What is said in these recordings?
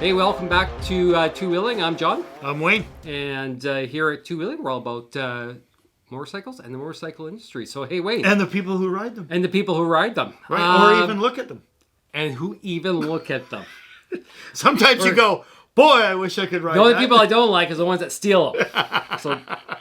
Hey, welcome back to Two Wheeling. I'm John, I'm Wayne. and here at Two Wheeling, we're all about motorcycles and the motorcycle industry. So, hey, Wayne, And the people who ride them. and the people who ride them, Right? Or even look at them. and who even look at them. Sometimes you go, boy, I wish I could ride The only that. people I don't like is the ones that steal them. So,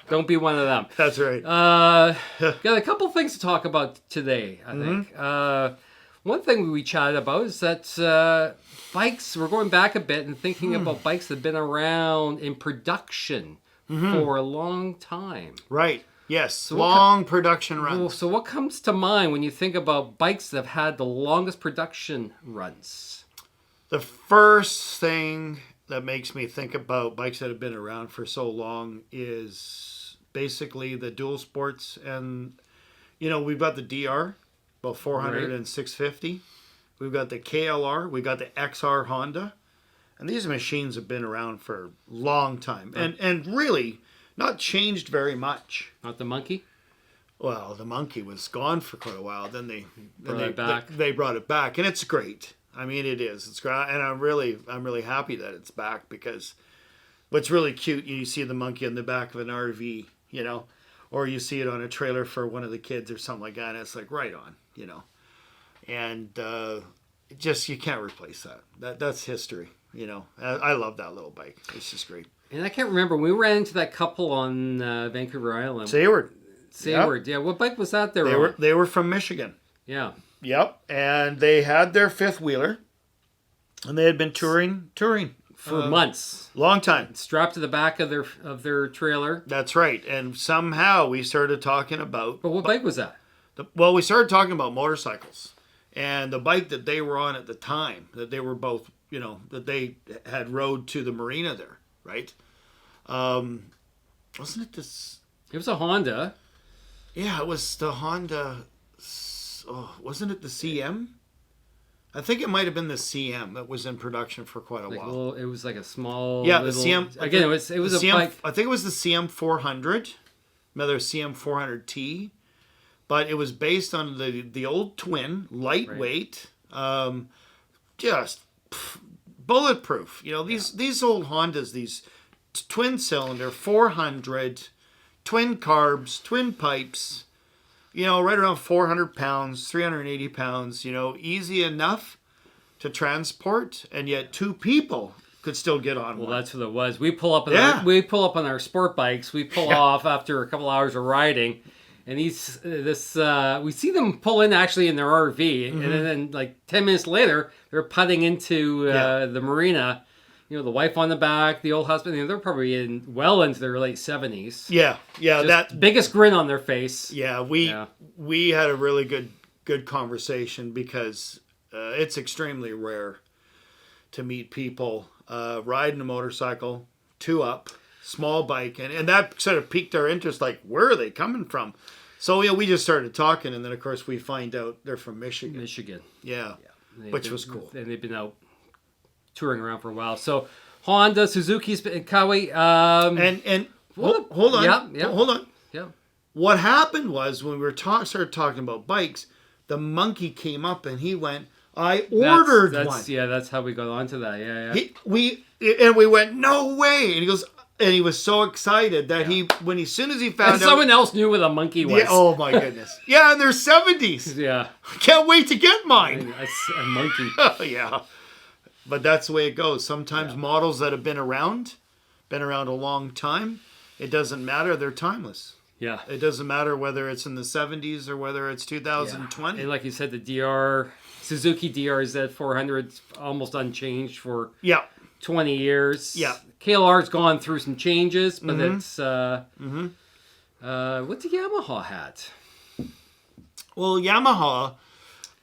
don't be one of them. That's right. Got a couple things to talk about today, I think. One thing we chatted about is that bikes, we're going back a bit and thinking about bikes that have been around in production for a long time. Right. Yes. Long production Well, runs. so what comes to mind when you think about bikes that have had the longest production runs? The first thing that makes me think about bikes that have been around for so long is basically the dual sports. And, we've got the DR, about 400 and 650. We've got the KLR. We've got the XR Honda. And these machines have been around for a long time. And really not changed very much. Not the Monkey? Well, the Monkey was gone for quite a while. Then they brought it back, and it's great. I mean, it is. It's great, and I'm really happy that it's back, because what's really cute, you see the Monkey on the back of an RV, or you see it on a trailer for one of the kids or something like that. And it's like right on, and just you can't replace that. That's history. I love that little bike. It's just great. And I can't remember. We ran into that couple on Vancouver Island. Sayward. Yep. Yeah. What bike was that They were from Michigan. Yeah. Yep. And they had their fifth wheeler, and they had been touring For months. long time. Strapped to the back of their trailer. That's right. And somehow we started talking about. But what bike was that? We started talking about motorcycles, and the bike that they were on at the time, that they were both, that they had rode to the marina there, right? Wasn't it this? It was a Honda. Yeah, it was the Honda. Oh, wasn't it the CM? I think it might have been the CM that was in production for quite a while. It was like a small. Yeah, little, the CM. Again, it was a CM, bike. I think it was the CM 400, another CM 400T, but it was based on the old twin, lightweight, just bulletproof. These old Hondas, these twin cylinder 400, twin carbs, twin pipes. Right around 400 pounds, 380 pounds, easy enough to transport, and yet two people could still get on Well, one. that's what it was. We pull up on our sport bikes. We pull off after a couple hours of riding, and we see them pull in actually in their RV, and then like 10 minutes later, they're putting into the marina. The wife on the back, the old husband, they're probably well into their late 70s. Yeah, Just biggest grin on their face. Yeah, we had a really good conversation, because it's extremely rare to meet people riding a motorcycle, two up, small bike, and that sort of piqued our interest. Like, where are they coming from? So we just started talking, and then of course we find out they're from Michigan. Yeah. Which was cool. And they've been out touring around for a while. So Honda, Suzuki's, Kawai. Hold on. Yeah. Hold on. Yeah. What happened was, when we started talking about bikes, the Monkey came up and he went, I ordered one. Yeah, that's how we got onto that. Yeah. We went, no way. And he goes, and he was so excited that as soon as he found out. Someone else knew what a Monkey was. Yeah, oh my goodness. Yeah, in their 70s. Yeah. Can't wait to get mine. A Monkey. Yeah. But that's the way it goes. Sometimes models that have been around a long time, it doesn't matter. They're timeless. Yeah. It doesn't matter whether it's in the 70s or whether it's 2020. And like you said, Suzuki DRZ 400 almost unchanged for 20 years. Yeah. KLR's gone through some changes, but it's what's the Yamaha hat? Well, Yamaha,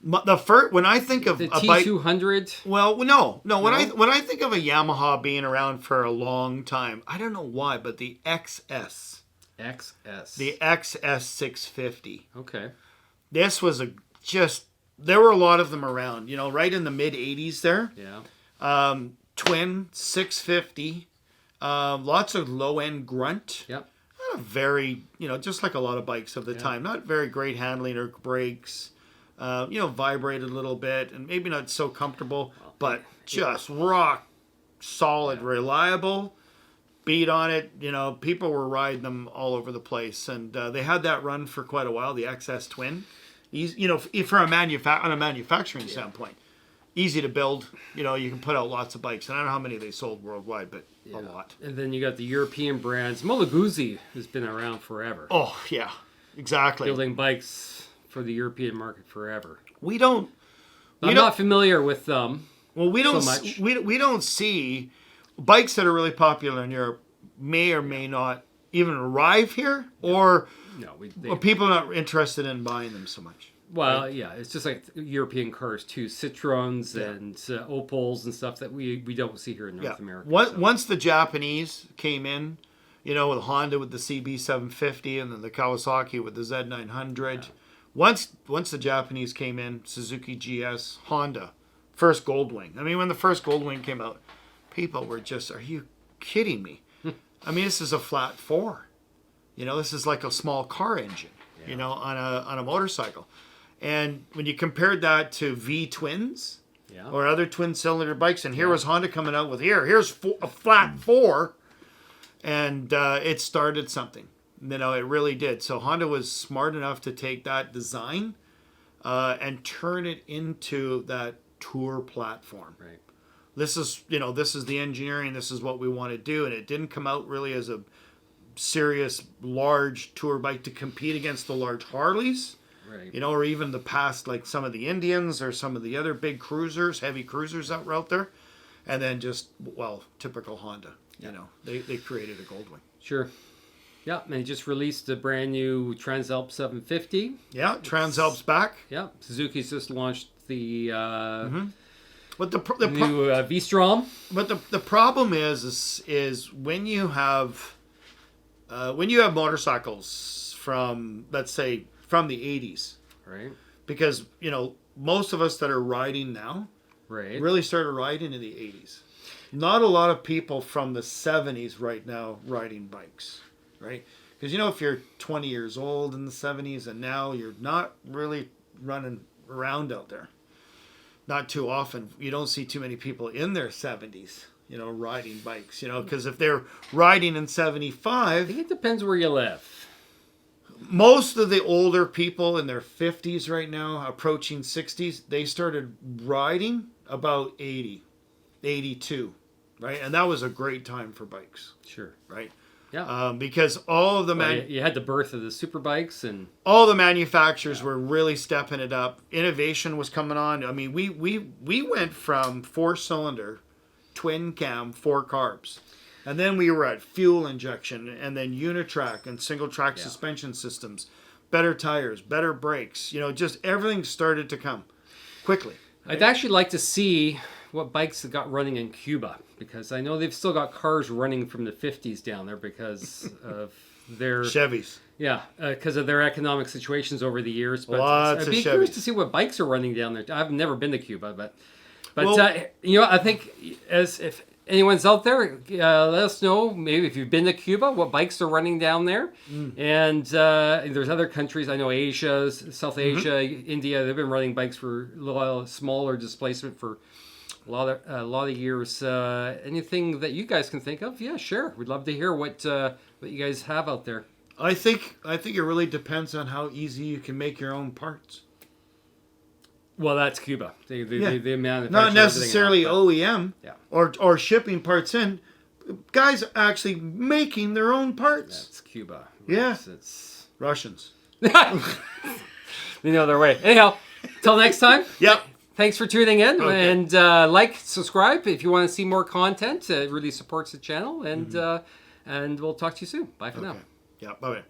when I think of The a bike, T200. well, no. When I think of a Yamaha being around for a long time, I don't know why, but the XS. The XS 650. Okay. This was there were a lot of them around, right in the mid 80s there. Yeah. Twin 650. Lots of low end grunt. Yep. Not a very, just like a lot of bikes of the time, not very great handling or brakes. Vibrated a little bit and maybe not so comfortable, but just rock solid, reliable. Beat on it. You know, people were riding them all over the place, and they had that run for quite a while. The XS Twin, easy, you know, for on a manufacturing standpoint, easy to build. You know, you can put out lots of bikes, and I don't know how many they sold worldwide, but a lot. And then you got the European brands. Moto Guzzi has been around forever. Oh yeah, exactly. Building bikes for the European market forever. I'm not familiar with them. Well, we don't so much. We don't see bikes that are really popular in Europe may or may not even arrive here, or people are not interested in buying them so much. Well, right? yeah, it's just like European cars too, Citroens and Opels and stuff that we don't see here in North America. Once the Japanese came in, you know, with Honda with the CB750 and then the Kawasaki with the Z900. Yeah. Once the Japanese came in, Suzuki GS, Honda, first Goldwing. I mean, when the first Goldwing came out, people were just, are you kidding me? I mean, this is a flat 4. You know, this is like a small car engine, you know, on a motorcycle. And when you compared that to V-twins or other twin-cylinder bikes, and here was Honda coming out with, here's a flat 4, and it started something. You know, it really did. So Honda was smart enough to take that design and turn it into that tour platform. Right. This is the engineering. This is what we want to do. And it didn't come out really as a serious, large tour bike to compete against the large Harleys. Right. You know, or even the past, like some of the Indians or some of the other big cruisers, heavy cruisers that were out there. And then just, typical Honda. You know, they created a Goldwing. Sure. Yeah, and they just released a brand new Transalp 750. Yeah, Transalp's back. Yeah, Suzuki's just launched the But new V-Strom. But the problem is when you have motorcycles from, let's say, from the 80s, right? Because you know most of us that are riding now, right, really started riding in the 80s. Not a lot of people from the 70s right now riding bikes, right? Because you know if you're 20 years old in the 70s and now you're not really running around out there. Not too often. You don't see too many people in their 70s, you know, riding bikes, you know, because if they're riding in 75... I think it depends where you live. Most of the older people in their 50s right now, approaching 60s, they started riding about 80, 82, right? And that was a great time for bikes. Sure. Right? Yeah. Because all of the you had the birth of the super bikes, and all the manufacturers were really stepping it up. Innovation was coming on. I mean, we went from 4-cylinder, twin cam, 4 carbs, and then we were at fuel injection, and then unitrack and single track suspension systems, better tires, better brakes. You know, just everything started to come quickly. Right? I'd actually like to see what bikes have got running in Cuba, because I know they've still got cars running from the 50s down there because of their Chevys. Yeah, because of their economic situations over the years. But Lots I'd of be Chevys. Curious to see what bikes are running down there. I've never been to Cuba, but you know, I think if anyone's out there, let us know maybe if you've been to Cuba, what bikes are running down there. And there's other countries, I know Asia, South Asia, India, they've been running bikes for a little smaller displacement for a lot of years. Anything that you guys can think of? Yeah, sure. We'd love to hear what you guys have out there. I think it really depends on how easy you can make your own parts. Well, that's Cuba. They manufacture not necessarily OEM, or shipping parts in. Guys are actually making their own parts. That's Cuba. Yeah, it's Russians. They know their way. Anyhow, till next time. Yep. Thanks for tuning in, and subscribe if you want to see more content. It really supports the channel, and we'll talk to you soon. Bye for now. Yeah, bye-bye.